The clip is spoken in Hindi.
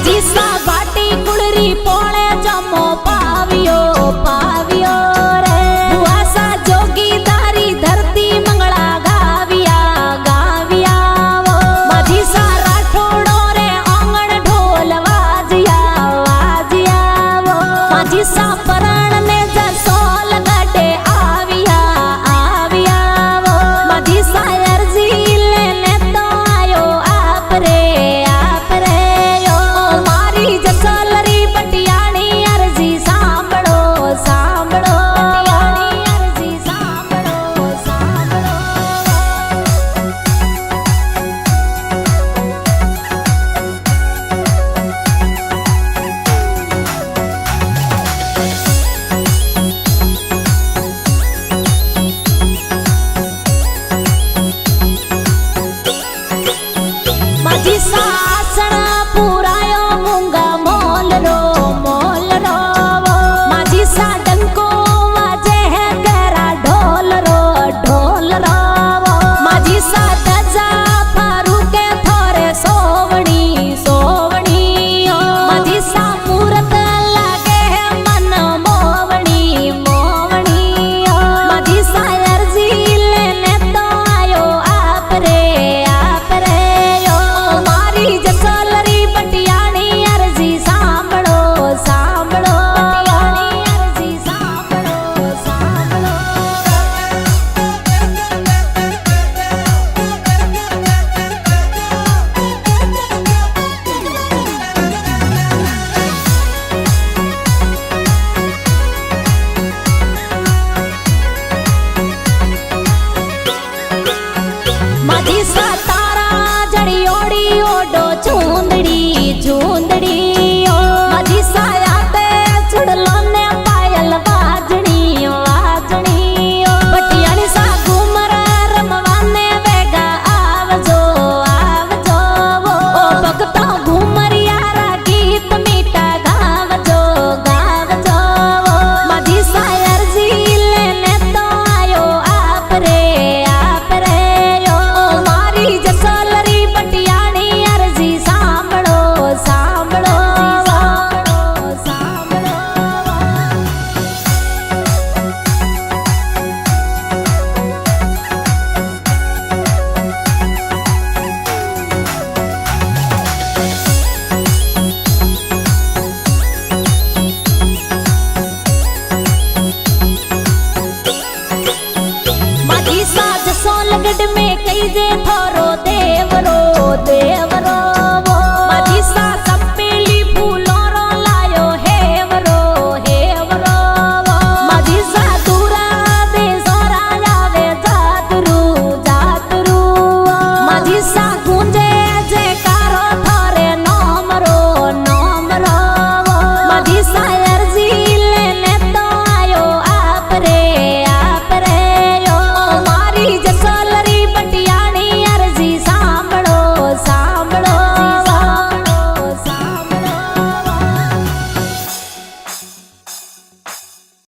माझी सा बाटी कुळरी पोळे जमो पावियो पावियो रे बुआसा जोगीदारी धरती मंगला गाविया गाविया वो माझी सा राठोडो रे आंगण ढोल वाजिया वाजिया वो माझी सा परण ने जसोल गडे आविया आविया वो माझी सा अर्जी लेने तो आयो आप रे यो मारी जसोलरी बटियाणी अर्जी सांभळो सांभळो बटियाणी अर्जी सांभळो सांभळो माझी सासण पुरायो मुंगा मोल रो वो माझी सा डंको वाजे है गरा ढोल रो वो माझी सा दजा फारू के थोरे सोवणी सोवणी ओ माझी सा मूरत लागे है मन मोवणी मोवणी ओ माझी सा अर्जी लेने तो आयो आप रे यो मारी जसोलरी बटियाणी अर्जी सांभळो सांभळो बटियाणी अर्जी सांभळो सांभळो माझी सा तारा जड़ी ओड़ी ओडो चूंदड़ी चूंदड़ी ओ माझी सा याते चुड़लो ने पायल वाजणी वाजणी ओ बटियाणी सा घूमर रमवाने वेगा आवजो आवजो वो ओ भगतो घूमरियारा गीत मीठा गावजो गावजो वो माझी सा अर्जी लेने तो आयो आप रे यो मारी जसोलरी बटियाणी अर्जी सांभळो सांभळो सांभळो सांभळो माझी साज सोलगढ़ में कई जे